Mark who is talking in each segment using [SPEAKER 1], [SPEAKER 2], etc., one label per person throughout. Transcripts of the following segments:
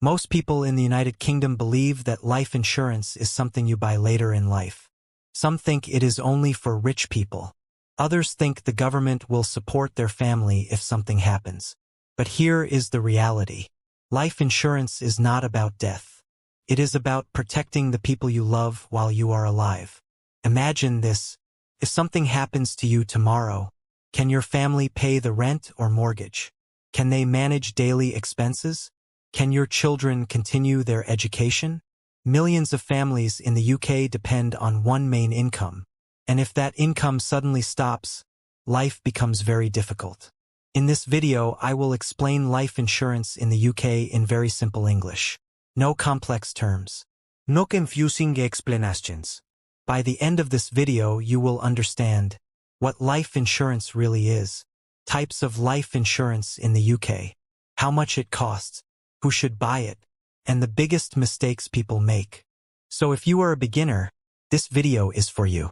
[SPEAKER 1] Most people in the United Kingdom believe that life insurance is something you buy later in life. Some think it is only for rich people. Others think the government will support their family if something happens. But here is the reality. Life insurance is not about death. It is about protecting the people you love while you are alive. Imagine this. If something happens to you tomorrow, can your family pay the rent or mortgage? Can they manage daily expenses? Can your children continue their education? Millions of families in the UK depend on one main income, and if that income suddenly stops, life becomes very difficult. In this video, I will explain life insurance in the UK in very simple English. No complex terms. No confusing explanations. By the end of this video, you will understand what life insurance really is, types of life insurance in the UK, how much it costs, who should buy it, and the biggest mistakes people make. So if you are a beginner, this video is for you.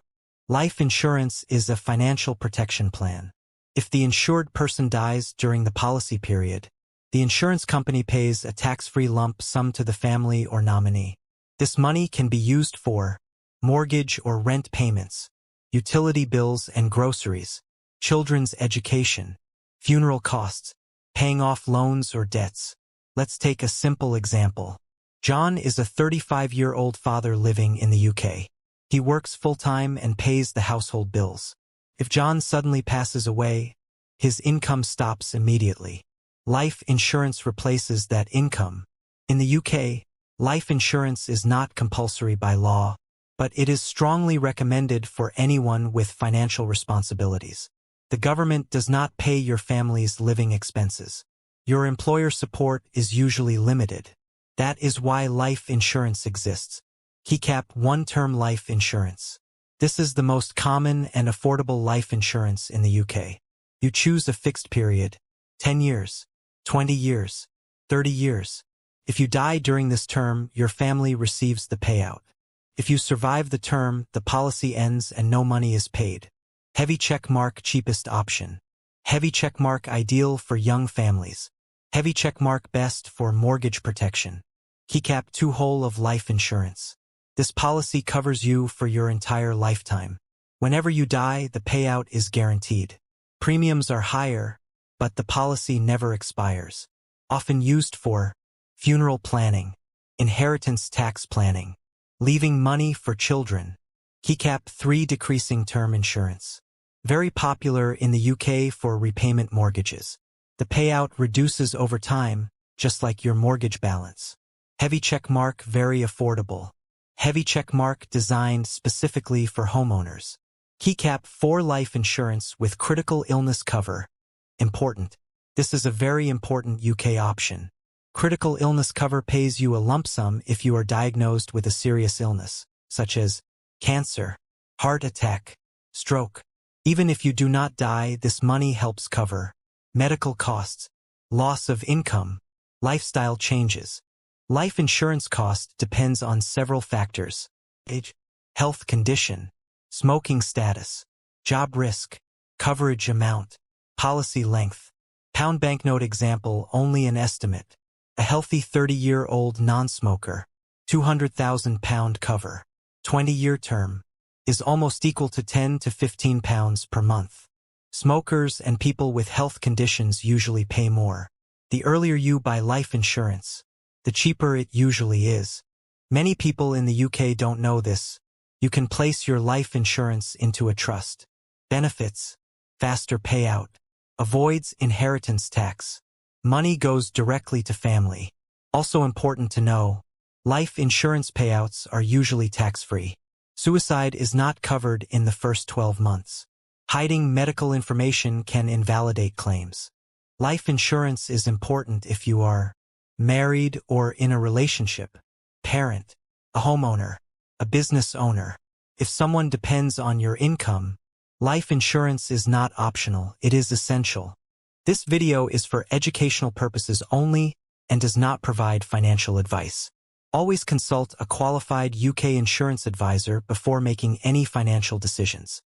[SPEAKER 1] Life insurance is a financial protection plan. If the insured person dies during the policy period, the insurance company pays a tax-free lump sum to the family or nominee. This money can be used for mortgage or rent payments, utility bills and groceries, children's education, funeral costs, paying off loans or debts. Let's take a simple example. John is a 35-year-old father living in the UK. He works full-time and pays the household bills. If John suddenly passes away, his income stops immediately. Life insurance replaces that income. In the UK, life insurance is not compulsory by law, but it is strongly recommended for anyone with financial responsibilities. The government does not pay your family's living expenses. Your employer support is usually limited. That is why life insurance exists. KeyCap One-Term Life Insurance. This is the most common and affordable life insurance in the UK. You choose a fixed period, 10 years, 20 years, 30 years. If you die during this term, your family receives the payout. If you survive the term, the policy ends and no money is paid. Heavy checkmark cheapest option. Heavy checkmark ideal for young families. Heavy checkmark best for mortgage protection. KeyCap 2 Whole of Life Insurance. This policy covers you for your entire lifetime. Whenever you die, the payout is guaranteed. Premiums are higher, but the policy never expires. Often used for funeral planning, inheritance tax planning, leaving money for children. KeyCap 3 Decreasing Term Insurance. Very popular in the UK for repayment mortgages. The payout reduces over time, just like your mortgage balance. Heavy checkmark very affordable. Heavy checkmark designed specifically for homeowners. KeyCap 4 Life Insurance with critical illness cover. Important. This is a very important UK option. Critical illness cover pays you a lump sum if you are diagnosed with a serious illness, such as cancer, heart attack, stroke. Even if you do not die, this money helps cover medical costs, loss of income, lifestyle changes. Life insurance cost depends on several factors: age, health condition, smoking status, job risk, coverage amount, policy length. Pound banknote example, only an estimate. A healthy 30-year-old non-smoker, £200,000 cover, 20-year term, is almost equal to £10 to £15 per month. Smokers and people with health conditions usually pay more. The earlier you buy life insurance, the cheaper it usually is. Many people in the UK don't know this. You can place your life insurance into a trust. Benefits: faster payout, avoids inheritance tax. Money goes directly to family. Also important to know, life insurance payouts are usually tax-free. Suicide is not covered in the first 12 months. Hiding medical information can invalidate claims. Life insurance is important if you are married or in a relationship, parent, a homeowner, a business owner. If someone depends on your income, life insurance is not optional, it is essential. This video is for educational purposes only and does not provide financial advice. Always consult a qualified UK insurance advisor before making any financial decisions.